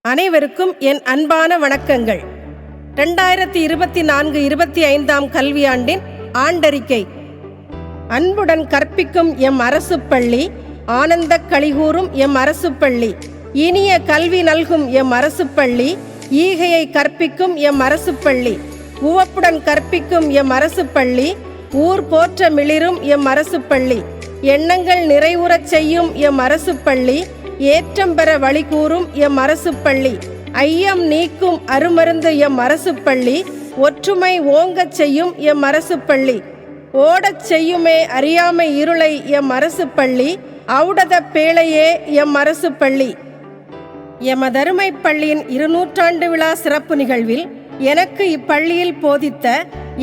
அனைவருக்கும் என் அன்பான வணக்கங்கள். 2024-25 கல்வியாண்டின் ஆண்டறிக்கை. அன்புடன் கற்பிக்கும் எம் அரசு பள்ளி, ஆனந்த களிகூறும் எம் அரசு பள்ளி, இனிய கல்வி நல்கும் எம் அரசு பள்ளி, ஈகையை கற்பிக்கும் எம் அரசு பள்ளி, உவப்புடன் கற்பிக்கும் எம் அரசு பள்ளி, ஊர் போற்ற மிளிரும் எம் அரசு பள்ளி, எண்ணங்கள் நிறைவுறச் செய்யும் எம் அரசு பள்ளி, ஏற்றம் பெற வழி கூறும் எம் அரசு பள்ளி, ஐயம் நீக்கும் அருமருந்து எம் அரசு பள்ளி, ஒற்றுமை ஓங்கச் செய்யும் எம் அரசு பள்ளி, ஓடச் செய்யுமே அறியாமை இருளை எம் அரசு பள்ளி, ஔடத பேழையே எம் அரசு பள்ளி. எமதருமை பள்ளியின் 200 விழா சிறப்பு நிகழ்வில் எனக்கு இப்பள்ளியில் போதித்த,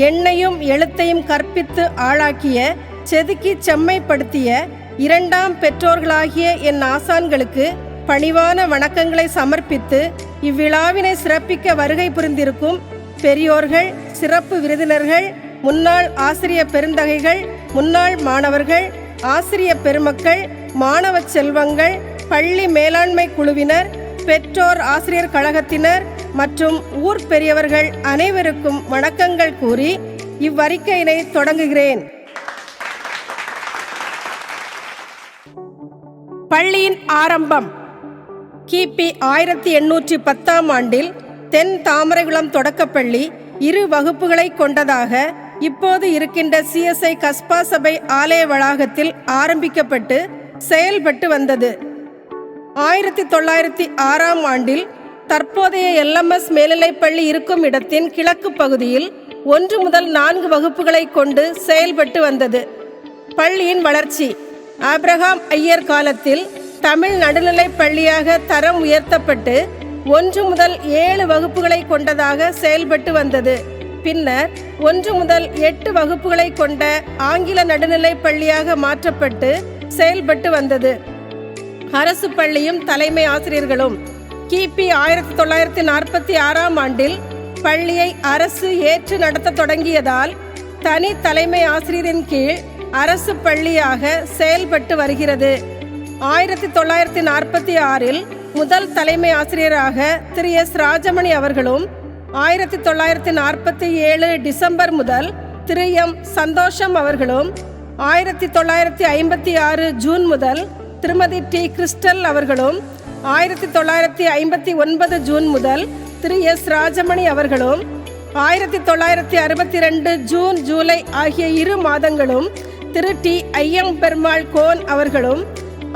எண்ணையும் எழுத்தையும் கற்பித்து ஆளாக்கிய, செதுக்கி செம்மைப்படுத்திய இரண்டாம் பெற்றோர்களாகிய என் ஆசான்களுக்கு பணிவான வணக்கங்களை சமர்ப்பித்து இவ்விழாவினை சிறப்பிக்க வருகை புரிந்திருக்கும் பெரியோர்கள், சிறப்பு விருந்தினர்கள், முன்னாள் ஆசிரிய பெருந்தகைகள், முன்னாள் மாணவர்கள், ஆசிரிய பெருமக்கள், மாணவ செல்வங்கள், பள்ளி மேலாண்மை குழுவினர், பெற்றோர் ஆசிரியர் கழகத்தினர் மற்றும் ஊர் பெரியவர்கள் அனைவருக்கும் வணக்கங்கள் கூறி இவ்வறிக்கையினை தொடங்குகிறேன். பள்ளியின் ஆரம்பம். கிபி 1810 ஆண்டில் தென் தாமரைகுளம் தொடக்கப்பள்ளி 2 வகுப்புகளை கொண்டதாக இப்போது இருக்கின்ற CSI கஸ்பா சபை ஆலய வளாகத்தில் ஆரம்பிக்கப்பட்டு செயல்பட்டு வந்தது. 1906 ஆண்டில் தற்போதைய LMS மேல்நிலைப்பள்ளி இருக்கும் இடத்தின் கிழக்கு பகுதியில் 1 முதல் 4 வகுப்புகளை கொண்டு செயல்பட்டு வந்தது. பள்ளியின் வளர்ச்சி. ஆபிரகாம் ஐயர் காலத்தில் தமிழ் நடுநிலைப் பள்ளியாக தரம் உயர்த்தப்பட்டு 1 முதல் 7 வகுப்புகளை கொண்டதாக செயல்பட்டு வந்தது. பின்னர் 1 முதல் 8 வகுப்புகளை கொண்ட ஆங்கில நடுநிலைப் பள்ளியாக மாற்றப்பட்டு செயல்பட்டு வந்தது. அரசு பள்ளியும் தலைமை ஆசிரியர்களும். கிபி 1946 ஆண்டில் பள்ளியை அரசு ஏற்று நடத்த தொடங்கியதால் தனி தலைமை ஆசிரியரின் கீழ் அரசு பள்ளியாக செயல்பட்டு வருகிறது. 1946 முதல் தலைமை ஆசிரியராக திரு எஸ். ராஜமணி அவர்களும், 1947 டிசம்பர் முதல் திரு எம். சந்தோஷம் அவர்களும், 1956 ஜூன் முதல் திருமதி டி. கிறிஸ்டல் அவர்களும், 1959 ஜூன் முதல் திரு எஸ். ராஜமணி அவர்களும், 1962 ஜூன் ஜூலை ஆகிய 2 மாதங்களும் திரு டி. ஐயம் பெருமாள் கோன் அவர்களும்,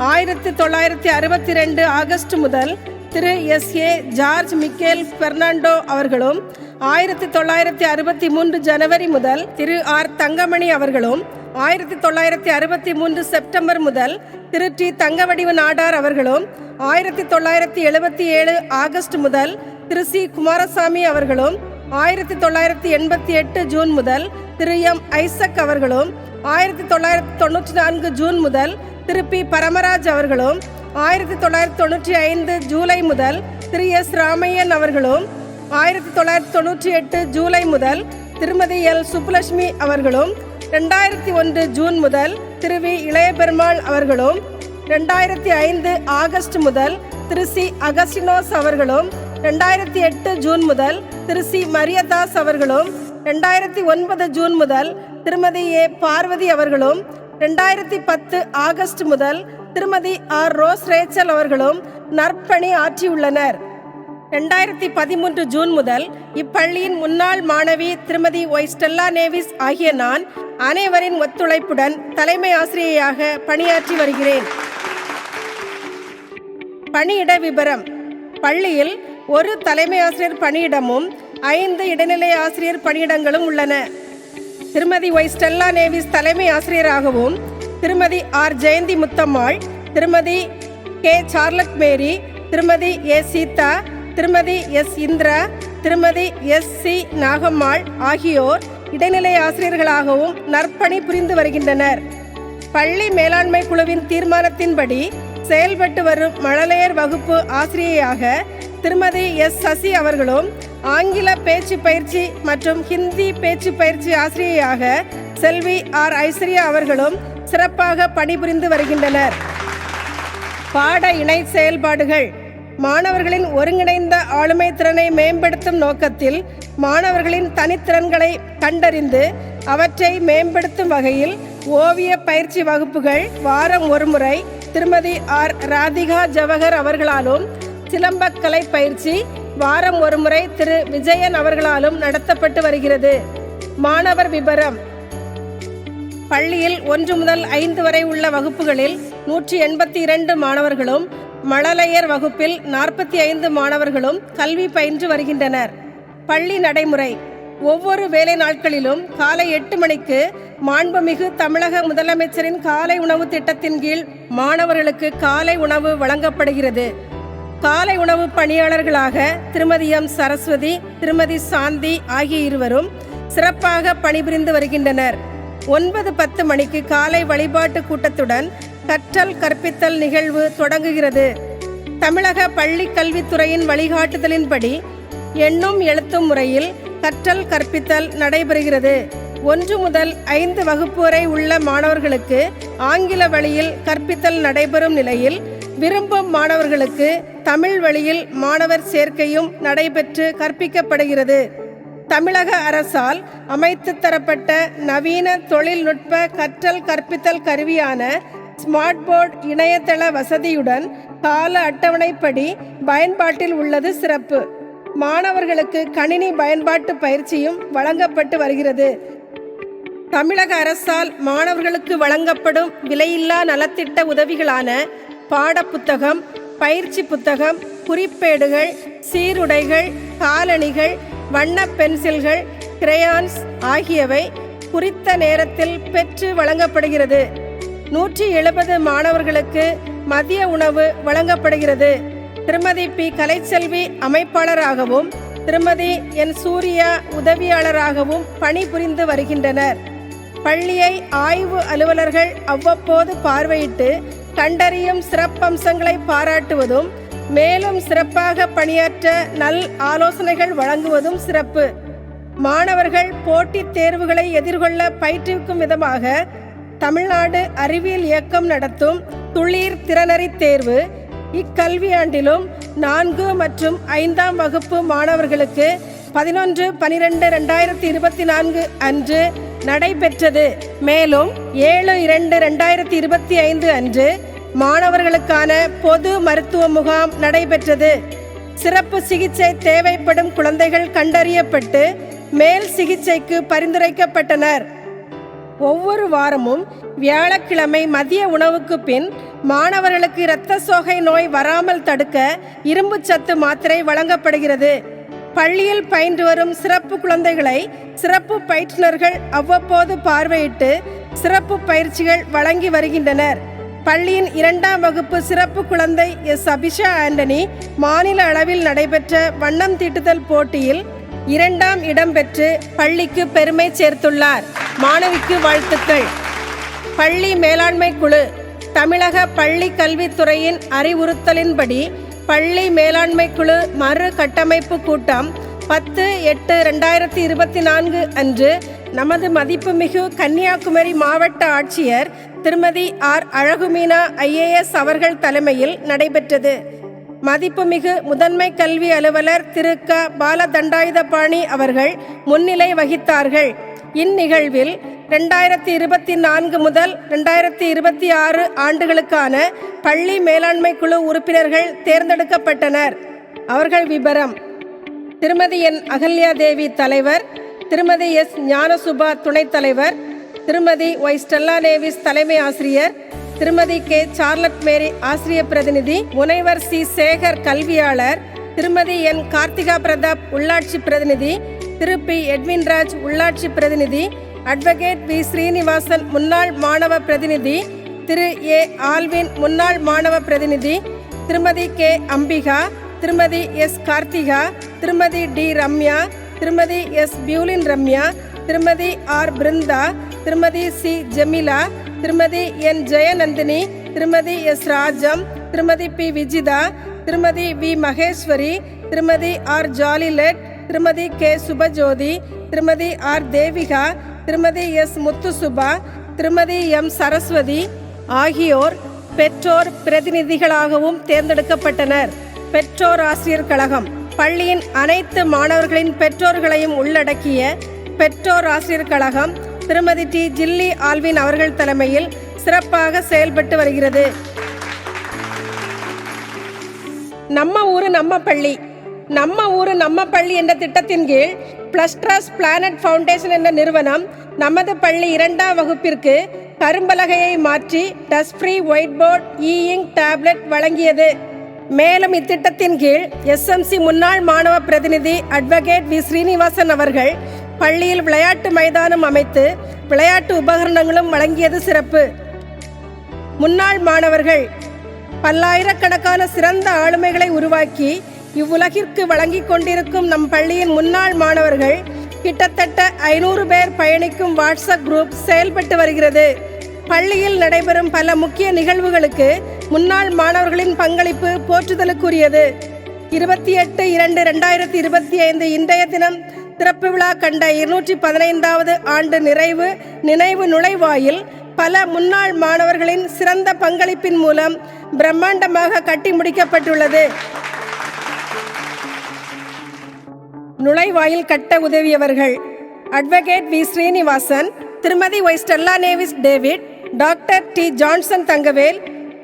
1962 ஆகஸ்ட் முதல் திரு எஸ். ஏ. ஜார்ஜ் மிக்கேல் பெர்னாண்டோ அவர்களும், 1963 ஜனவரி முதல் திரு ஆர். தங்கமணி அவர்களும், 1963 செப்டம்பர் முதல் திரு டி. தங்கவடிவு நாடார் அவர்களும், 1977 ஆகஸ்ட் முதல் திரு சி. குமாரசாமி அவர்களும், 1988 ஜூன் முதல் திரு எம். ஐசக் அவர்களும், 1994 ஜூன் முதல் திரு பி. பரமராஜ் அவர்களும், 1995 ஜூலை முதல் திரு எஸ். ராமையன் அவர்களும், 1998 ஜூலை முதல் திருமதி எல். சுப்புலட்சுமி அவர்களும், 2001 ஜூன் முதல் திரு வி. இளையபெருமாள் அவர்களும், 2005 ஆகஸ்ட் முதல் திரு சி. அகஸ்டினோஸ் அவர்களும், 2008 ஜூன் முதல் திரு சி. மரியதாஸ் அவர்களும், 2009 ஜூன் முதல் திருமதி ஏ. பார்வதி அவர்களும், 2010 ஆகஸ்ட் முதல் திருமதி ஆர். ரோஸ் ரேச்சல் அவர்களும் நற்பணி ஆற்றியுள்ளனர். 2013 ஜூன் முதல் இப்பள்ளியின் முன்னாள் மாணவி திருமதி ஒய். ஸ்டெல்லா நேவிஸ் ஆகிய நான் அனைவரின் ஒத்துழைப்புடன் தலைமை ஆசிரியையாக பணியாற்றி வருகிறேன். பணியிட விபரம். பள்ளியில் 1 தலைமை ஆசிரியர் பணியிடமும் 5 இடைநிலை ஆசிரியர் பணியிடங்களும் உள்ளன. திருமதி ஒய். ஸ்டெல்லா நேவிஸ் தலைமை ஆசிரியராகவும், திருமதி ஆர். ஜெயந்தி முத்தம்மாள், திருமதி கே. சார்லட் மேரி, திருமதி ஏ. சீதா, திருமதி எஸ். இந்திரா, திருமதி எஸ். சி. நாகம்மாள் ஆகியோர் இடைநிலை ஆசிரியர்களாகவும் நற்பணி புரிந்து வருகின்றனர். பள்ளி மேலாண்மை குழுவின் தீர்மானத்தின்படி செயல்பட்டு வரும் மழலையர் வகுப்பு ஆசிரியையாக திருமதி எஸ். சசி அவர்களும், ஆங்கில பேச்சு பயிற்சி மற்றும் ஹிந்தி பேச்சு பயிற்சி ஆசிரியையாக செல்வி ஆர். ஐஸ்வர்யா அவர்களும் சிறப்பாக பணிபுரிந்து வருகின்றனர். பாட இணை செயல்பாடுகள். மாணவர்களின் ஒருங்கிணைந்த ஆளுமை திறனை மேம்படுத்தும் நோக்கத்தில் மாணவர்களின் தனித்திறன்களை கண்டறிந்து அவற்றை மேம்படுத்தும் வகையில் ஓவிய பயிற்சி வகுப்புகள் வாரம் ஒருமுறை திருமதி ஆர் ராதிகா ஜவஹர் அவர்களாலும், சிலம்பக்கலை பயிற்சி வாரம் ஒருமுறை திரு விஜயன் அவர்களாலும் நடத்தப்பட்டு வருகிறது. மாணவர் விபரம்: பள்ளியில் 1 முதல் 5 வரை உள்ள வகுப்புகளில் 182 மாணவர்களும், மழலையர் வகுப்பில் 45 மாணவர்களும் கல்வி பயின்று வருகின்றனர். பள்ளி நடைமுறை: ஒவ்வொரு வேலை நாட்களிலும் காலை 8 மணிக்கு மாண்புமிகு தமிழக முதலமைச்சரின் காலை உணவு திட்டத்தின் கீழ் மாணவர்களுக்கு காலை உணவு வழங்கப்படுகிறது. காலை உணவு பணியாளர்களாக திருமதி எம் சரஸ்வதி, திருமதி சாந்தி ஆகிய இருவரும் சிறப்பாக பணிபுரிந்து வருகின்றனர். 9:10 மணிக்கு காலை வழிபாட்டு கூட்டத்துடன் கற்றல் கற்பித்தல் நிகழ்வு தொடங்குகிறது. தமிழக பள்ளி கல்வித்துறையின் வழிகாட்டுதலின்படி எண்ணும் எழுத்தும் முறையில் கற்றல் கற்பித்தல் நடைபெறுகிறது. 1 முதல் 5 வகுப்பு வரை உள்ள மாணவர்களுக்கு ஆங்கில வழியில் கற்பித்தல் நடைபெறும் நிலையில், விரும்பும் மாணவர்களுக்கு தமிழ் வழியில் மாணவர் சேர்க்கையும் நடைபெற்று கற்பிக்கப்படுகிறது. தமிழக அரசால் அமைத்து தரப்பட்ட நவீன தொழில்நுட்ப கற்றல் கற்பித்தல் கருவியான ஸ்மார்ட் போர்டு இணையதள வசதியுடன் கால அட்டவணைப்படி பயன்பாட்டில் உள்ளது சிறப்பு. மாணவர்களுக்கு கணினி பயன்பாட்டு பயிற்சியும் வழங்கப்பட்டு வருகிறது. தமிழக அரசால் மாணவர்களுக்கு வழங்கப்படும் விலையில்லா நலத்திட்ட உதவிகளான பாடப்புத்தகம், பயிற்சி புத்தகம், குறிப்பேடுகள், சீருடைகள், காலணிகள், வண்ண பென்சில்கள், கிரேயான்ஸ் ஆகியவை குறித்த நேரத்தில் பெற்று வழங்கப்படுகிறது. 170 மாணவர்களுக்கு மதிய உணவு வழங்கப்படுகிறது. திருமதி பி கலைச்செல்வி அமைப்பாளராகவும், திருமதி என் சூர்யா உதவியாளராகவும் பணிபுரிந்து வருகின்றனர். பள்ளியை ஆய்வு அலுவலர்கள் அவ்வப்போது பார்வையிட்டு கண்டறியும் சிறப்பம்சங்களை பாராட்டுவதும், மேலும் சிறப்பாக பணியாற்ற நல் ஆலோசனைகள் வழங்குவதும் சிறப்பு. மாணவர்கள் போட்டித் தேர்வுகளை எதிர்கொள்ள பயிற்றுவிக்கும் விதமாக தமிழ்நாடு அறிவியல் இயக்கம் நடத்தும் துளிர் திறனறி தேர்வு இக்கல்வியாண்டிலும் 4 மற்றும் 5ஆம் வகுப்பு மாணவர்களுக்கு 11/12/2024 அன்று நடைபெற்றது. மேலும் 7/2/2025 அன்று மாணவர்களுக்கான பொது மருத்துவ முகாம் நடைபெற்றது. சிறப்பு சிகிச்சை தேவைப்படும் குழந்தைகள் கண்டறியப்பட்டு மேல் சிகிச்சைக்கு பரிந்துரைக்கப்பட்டனர். ஒவ்வொரு வாரமும் வியாழக்கிழமை மதிய உணவுக்கு பின் மாணவர்களுக்கு இரத்த சோகை நோய் வராமல் தடுக்க இரும்புச்சத்து மாத்திரை வழங்கப்படுகிறது. பள்ளியில் பயின்று வரும் சிறப்பு குழந்தைகளை சிறப்பு பயிற்றுனர்கள் அவ்வப்போது பார்வையிட்டு சிறப்பு பயிற்சிகள் வழங்கி வருகின்றனர். பள்ளியின் 2ஆம் வகுப்பு சிறப்பு குழந்தை எஸ் அபிஷா ஆண்டனி மாநில அளவில் நடைபெற்ற வண்ணம் தீட்டுதல் போட்டியில் 2ஆம் இடம் பெற்று பள்ளிக்கு பெருமை சேர்த்துள்ளார். மாணவிக்கு வாழ்த்துக்கள். பள்ளி மேலாண்மை குழு: தமிழக பள்ளி கல்வித்துறையின் அறிவுறுத்தலின்படி பள்ளி மேலாண்மை குழு மறு கட்டமைப்பு கூட்டம் 10/8/2024 அன்று நமது மதிப்புமிகு கன்னியாகுமரி மாவட்ட ஆட்சியர் திருமதி ஆர் அழகுமீனா IAS அவர்கள் தலைமையில் நடைபெற்றது. மதிப்புமிகு முதன்மை கல்வி அலுவலர் திரு க பாலதண்டாயுதபாணி அவர்கள் முன்னிலை வகித்தார்கள். இந்நிகழ்வில் 2024 முதல் 2026 ஆண்டுகளுக்கான பள்ளி மேலாண்மை குழு உறுப்பினர்கள் தேர்ந்தெடுக்கப்பட்டனர். அவர்கள் விபரம்: திருமதி என் அகல்யா தேவி தலைவர், திருமதி எஸ் ஞானசுபா துணைத் தலைவர், திருமதி ஒய் ஸ்டெல்லா நேவிஸ் தலைமை ஆசிரியர், திருமதி கே சார்லட் மேரி ஆசிரியர் பிரதிநிதி, முனைவர் சி சேகர் கல்வியாளர், திருமதி என் கார்த்திகா பிரதாப் உள்ளாட்சி பிரதிநிதி, திரு பி எட்வின்ராஜ் உள்ளாட்சி பிரதிநிதி, அட்வொகேட் வி ஸ்ரீனிவாசன் முன்னாள் மாணவ பிரதிநிதி, திரு ஏ ஆல்வின் முன்னாள் மாணவ பிரதிநிதி, திருமதி கே அம்பிகா, திருமதி எஸ் கார்த்திகா, திருமதி டி ரம்யா, திருமதி எஸ் பியூலின் ரம்யா, திருமதி ஆர் பிருந்தா, திருமதி சி ஜெமிலா, திருமதி என் ஜெயநந்தினி, திருமதி எஸ் ராஜம், திருமதி பி விஜிதா, திருமதி வி மகேஸ்வரி, திருமதி ஆர் ஜாலிலெட், திருமதி கே சுபஜோதி, திருமதி ஆர் தேவிகா, திருமதி எஸ் முத்துசுபா, திருமதி எம் சரஸ்வதி ஆகியோர் பெற்றோர் பிரதிநிதிகளாகவும் தேர்ந்தெடுக்கப்பட்டனர். பெற்றோர் ஆசிரியர் கழகம் பள்ளியின் அனைத்து மாணவர்களின் பெற்றோர்களையும் உள்ளடக்கிய பெற்றோர் ஆசிரியர் கழகம் திருமதி டி. ஜில்லி ஆல்வின் அவர்கள் தலைமையில் சிறப்பாக செயல்பட்டு வருகிறது. நம்ம ஊரு நம்ம பள்ளி நம்ம ஊரு நம்ம பள்ளி என்ற திட்டத்தின் கீழ் பிளஸ்ட்ரஸ் பிளானட் ஃபவுண்டேஷன் என்ற நிறுவனம் நமது பள்ளி 2ஆம் வகுப்பிற்கு கரும்பலகையை மாற்றி dust free white board ink tablet வழங்கியது. மேலும் இத்திட்டத்தின் கீழ் SMC முன்னாள் மாணவ பிரதிநிதி அட்வொகேட் வி. ஸ்ரீனிவாசன் அவர்கள் பள்ளியில் விளையாட்டு மைதானம் அமைத்து விளையாட்டு உபகரணங்களும் வழங்கியது சிறப்பு. முன்னாள் மாணவர்கள் பல்லாயிரக்கணக்கான சிறந்த ஆளுமைகளை உருவாக்கி இவ்வுலகிற்கு வழங்கி கொண்டிருக்கும் நம் பள்ளியின் முன்னாள் மாணவர்கள் கிட்டத்தட்ட 500 பேர் பயணிக்கும் வாட்ஸ்அப் குரூப் செயல்பட்டு வருகிறது. பள்ளியில் நடைபெறும் பல முக்கிய நிகழ்வுகளுக்கு முன்னாள் மாணவர்களின் பங்களிப்பு போற்றுதலுக்குரியது. 28/2/2025 இன்றைய தினம் திறப்பு விழா கண்ட 215வது ஆண்டு நினைவு நுழைவாயில் பல முன்னாள் மாணவர்களின் சிறந்த பங்களிப்பின் மூலம் பிரம்மாண்டமாக கட்டி முடிக்கப்பட்டுள்ளது. நுழைவாயில் கட்ட உதவியவர்கள் அட்வொகேட் வி. ஸ்ரீனிவாசன், திருமதி Y. Stella Nevis David, doctor D. Johnson Thangavel,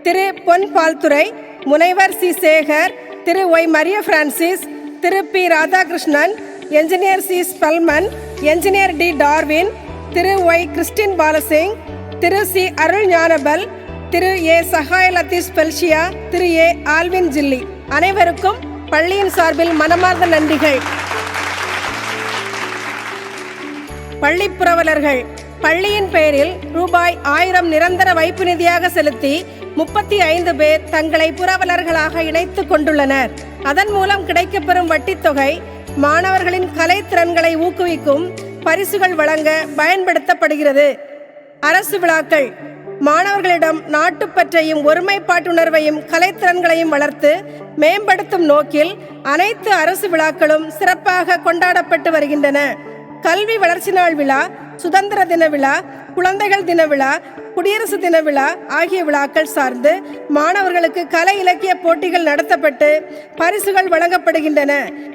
திரு. பொன் பால்துரை, முனைவர் சி. சேகர், திரு. ஒய். மரிய பிரான்சிஸ், திரு. P. Radhakrishnan, engineer C. Spellman, engineer D. Darwin, திரு. ஒய். கிறிஸ்டின் பாலசிங், திரு. சி. அருள் ஞானபல், திரு. ஏ. சஹாய லத்தீஸ் பெல்ஷியா, திரு. ஏ. ஆல்வின் ஜில்லி அனைவருக்கும் பள்ளியின் சார்பில் மனமார்ந்த நன்றிகள். பள்ளி புரவலர்கள் பள்ளியின் பெயரில் ரூபாய் 1000 நிரந்தர வைப்பு நிதியாக செலுத்தி 35 பேர் தங்களை புரவலர்களாக இணைத்துக் கொண்டுள்ளனர். அதன் மூலம் கிடைக்கப்பெறும் வட்டித்தொகை மாணவர்களின் கலைத்திறன்களை ஊக்குவிக்கும் பரிசுகள் வழங்க பயன்படுத்தப்படுகிறது. அரசு விழாக்கள் மாணவர்களிடம் நாட்டுப்பற்றையும் ஒருமைப்பாட்டுணர்வையும் கலைத்திறன்களையும் வளர்த்து மேம்படுத்தும் நோக்கில் அனைத்து அரசு விழாக்களும் சிறப்பாக கொண்டாடப்பட்டு வருகின்றன. கல்வி வளர்ச்சி நாள் விழா, சுதந்திர தின விழா, குழந்தைகள் தின விழா, குடியரசு தின விழா ஆகிய விழாக்கள் சார்ந்து மாணவர்களுக்கு கலை இலக்கிய போட்டிகள் நடத்தப்பட்டு பரிசுகள் வழங்கப்படுகின்றன.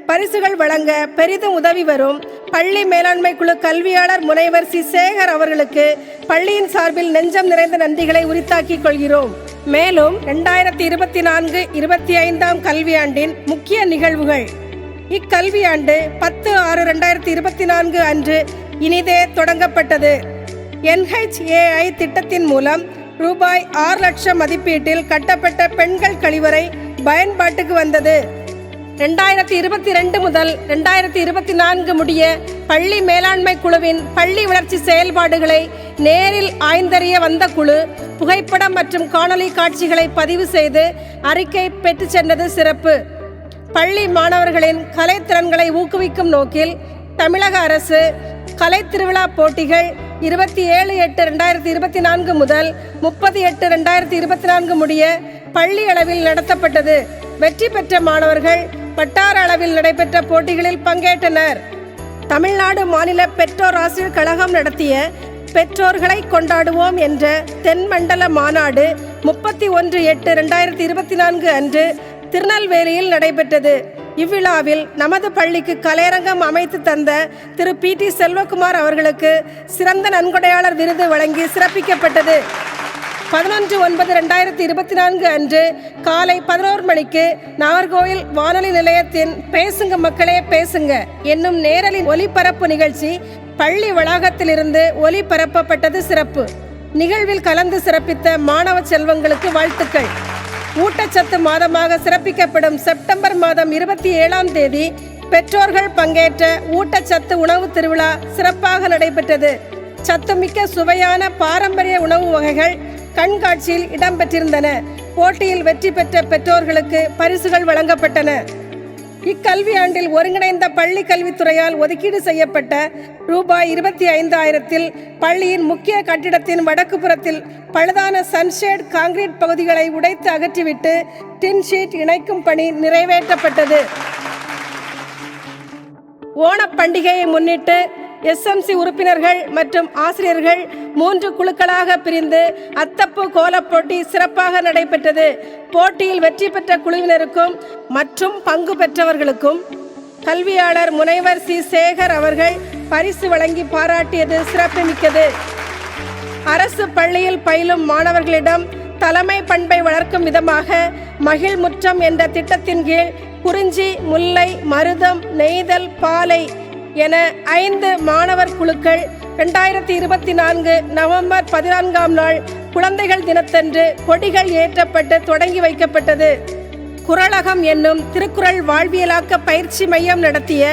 பரிசுகள் வழங்க பெரிதும் உதவி வரும் பள்ளி மேலாண்மை குழு கல்வியாளர் முனைவர் சி. சேகர் அவர்களுக்கு பள்ளியின் சார்பில் நெஞ்சம் நிறைந்த நன்றிகளை உரித்தாக்கிக் கொள்கிறோம். மேலும் 2024-25 கல்வியாண்டின் முக்கிய நிகழ்வுகள் இக்கல்வியாண்டு 10/6/2024 அன்று இனிதே தொடங்கப்பட்டது. NHAI திட்டத்தின் மூலம் ரூபாய் 6 லட்சம் மதிப்பீட்டில் கட்டப்பட்ட பெண்கள் கழிவறை பயன்பாட்டுக்கு வந்தது. 2022 முதல் 2024 முடிய பள்ளி மேலாண்மை குழுவின் பள்ளி வளர்ச்சி செயல்பாடுகளை நேரில் ஆய்ந்தறிய வந்த குழு புகைப்படம் மற்றும் காணொலி காட்சிகளை பதிவு செய்து அறிக்கை பெற்று சென்றது சிறப்பு. பள்ளி மாணவர்களின் கலைத்திறன்களை ஊக்குவிக்கும் நோக்கில் தமிழக அரசு கலை திருவிழா போட்டிகள் 27/8/2024 முதல் 30/8/2024 முடிய பள்ளி அளவில் நடத்தப்பட்டது. வெற்றி பெற்ற மாணவர்கள் வட்டார அளவில் நடைபெற்ற போட்டிகளில் பங்கேற்றனர். தமிழ்நாடு மாநில பெற்றோர் ஆசிரியர் கழகம் நடத்திய பெற்றோர்களை கொண்டாடுவோம் என்ற தென்மண்டல மாநாடு 31/8/2024 அன்று திருநெல்வேலியில் நடைபெற்றது. இவ்விழாவில் நமது பள்ளிக்கு கலையரங்கம் அமைத்து தந்த திரு. PT செல்வகுமார் அவர்களுக்கு சிறந்த நன்கொடையாளர் விருது வழங்கி சிறப்பிக்கப்பட்டது. 11/9/2024 அன்று காலை 11 மணிக்கு நாகர்கோவில் வானொலி நிலையத்தின் பேசுங்க மக்களே பேசுங்க என்னும் நேரலின் ஒலிபரப்பு நிகழ்ச்சி பள்ளி வளாகத்திலிருந்து ஒலிபரப்பப்பட்டது சிறப்பு. நிகழ்வில் கலந்து சிறப்பித்த மாணவ செல்வங்களுக்கு வாழ்த்துக்கள். ஊட்டச்சத்து மாதமாக சிறப்பிக்கப்படும் செப்டம்பர் மாதம் 27ஆம் தேதி பெற்றோர்கள் பங்கேற்ற ஊட்டச்சத்து உணவு திருவிழா சிறப்பாக நடைபெற்றது. சத்துமிக்க சுவையான பாரம்பரிய உணவு வகைகள் கண்காட்சியில் இடம்பெற்றிருந்தன. போட்டியில் வெற்றி பெற்ற பெற்றோர்களுக்கு பரிசுகள் வழங்கப்பட்டன. இக்கல்வியாண்டில் ஒருங்கிணைந்த பள்ளி கல்வித்துறையால் ஒதுக்கீடு செய்யப்பட்ட ரூபாய் 25,000 பள்ளியின் முக்கிய கட்டிடத்தின் வடக்கு புறத்தில் பழுதான சன்ஷேட் காங்கிரீட் பகுதிகளை உடைத்து அகற்றிவிட்டு டின் ஷீட் இணைக்கும் பணி நிறைவேற்றப்பட்டது. ஓணப் பண்டிகையை முன்னிட்டு எஸ்எம்சி உறுப்பினர்கள் மற்றும் ஆசிரியர்கள் 3 குழுக்களாக பிரிந்து அத்தப்பூ கோலப் போட்டி சிறப்பாக நடைபெற்றது. போட்டியில் வெற்றி பெற்ற குழுவினருக்கும் மற்றும் பங்கு பெற்றவர்களுக்கும் கல்வியாளர் முனைவர் சி. சேகர் அவர்கள் பரிசு வழங்கி பாராட்டியது சிறப்புமிக்கது. அரசு பள்ளியில் பயிலும் மாணவர்களிடம் தலைமை பண்பை வளர்க்கும் விதமாக மகிழ் முற்றம் என்ற திட்டத்தின் கீழ் குறிஞ்சி, முல்லை, மருதம், நெய்தல், பாலை என 5 மாணவர் குழுக்கள் 2024 நவம்பர் 14ஆம் நாள் குழந்தைகள் தினத்தன்று கொடிகள் ஏற்றப்பட்டு தொடங்கி வைக்கப்பட்டது. குறளகம் என்னும் திருக்குறள் வாழ்வியலாக்க பயிற்சி மையம் நடத்திய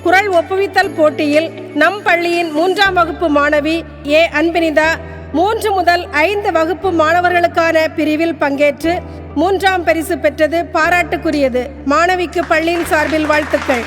குறள் ஒப்புவித்தல் போட்டியில் நம் பள்ளியின் 3ஆம் வகுப்பு மாணவி ஏ. அன்பினிதா 3 முதல் 5 வகுப்பு மாணவர்களுக்கான பிரிவில் பங்கேற்று 3ஆம் பரிசு பெற்றது பாராட்டுக்குரியது. மாணவிக்கு பள்ளியின் சார்பில் வாழ்த்துக்கள்.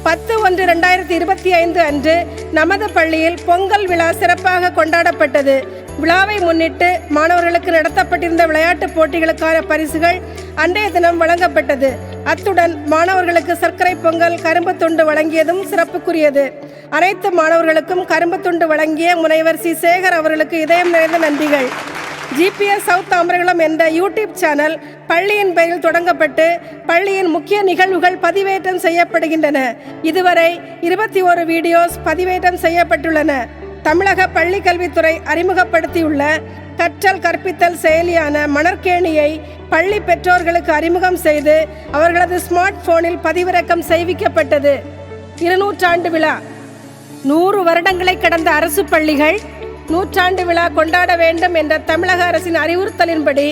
10/1/2025 அன்று நமது பள்ளியில் பொங்கல் விழா சிறப்பாக கொண்டாடப்பட்டது. விழாவை முன்னிட்டு மாணவர்களுக்கு நடத்தப்பட்டிருந்த விளையாட்டுப் போட்டிகளுக்கான பரிசுகள் அன்றைய தினம் வழங்கப்பட்டது. அத்துடன் மாணவர்களுக்கு சர்க்கரை பொங்கல், கரும்பு துண்டு வழங்கியதும் சிறப்புக்குரியது. அனைத்து மாணவர்களுக்கும் கரும்பு துண்டு வழங்கிய முனைவர் சி. சேகர் அவர்களுக்கு இதயம் நிறைந்த நன்றிகள். GPS சவுத் அமரகுளம் என்ற யூடியூப் சேனல் பள்ளியின் பெயரில் தொடங்கப்பட்டு பள்ளியின் முக்கிய நிகழ்வுகள் பதிவேற்றம் செய்யப்படுகின்றன. இதுவரை 21 வீடியோஸ் பதிவேற்றம் செய்யப்பட்டுள்ளன. தமிழக பள்ளி கல்வித்துறை அறிமுகப்படுத்தியுள்ள கற்றல் கற்பித்தல் செயலியான மணற்கேணியை பள்ளி பெற்றோர்களுக்கு அறிமுகம் செய்து அவர்களது ஸ்மார்ட் போனில் பதிவிறக்கம் செய்விக்கப்பட்டது. 200 விழா 100 வருடங்களை கடந்த அரசு பள்ளிகள் 100 விழா கொண்டாட வேண்டும் என்ற தமிழக அரசின் அறிவுறுத்தலின்படி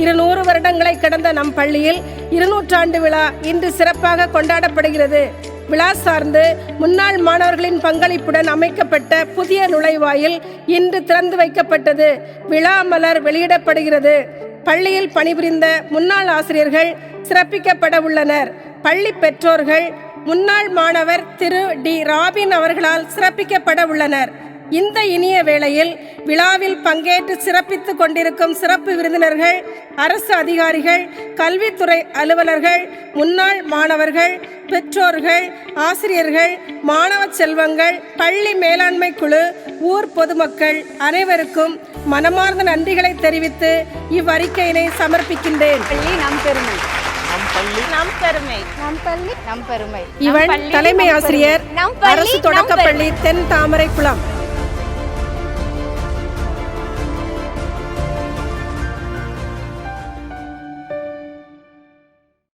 200 வருடங்களை கடந்த நம் பள்ளியில் 200 விழா இன்று சிறப்பாக கொண்டாடப்படுகிறது. விழா சார்ந்து முன்னாள் மாணவர்களின் பங்களிப்புடன் அமைக்கப்பட்ட புதிய நுழைவாயில் இன்று திறந்து வைக்கப்பட்டது. விழா மலர் வெளியிடப்படுகிறது. பள்ளியில் பணிபுரிந்த முன்னாள் ஆசிரியர்கள் சிறப்பிக்கப்பட உள்ளனர். பள்ளி பெற்றோர்கள் முன்னாள் மாணவர் திரு டி. ராபின் அவர்களால் சிறப்பிக்கப்பட உள்ளனர். இந்த இனிய வேளையில் விழாவில் பங்கேற்று சிறப்பித்துக் கொண்டிருக்கும் சிறப்பு விருந்தினர்கள், அரசு அதிகாரிகள், கல்வித்துறை அலுவலர்கள், முன்னாள் மாணவர்கள், பெற்றோர்கள், ஆசிரியர்கள், மாணவ செல்வங்கள், பள்ளி மேலாண்மை குழு, ஊர் பொதுமக்கள் அனைவருக்கும் மனமார்ந்த நன்றிகளை தெரிவித்து இவ்வறிக்கையினை சமர்ப்பிக்கின்றேன். இவள் தலைமை ஆசிரியர், அரசு தொடக்கப்பள்ளி தென் தாமரைக்குளம்.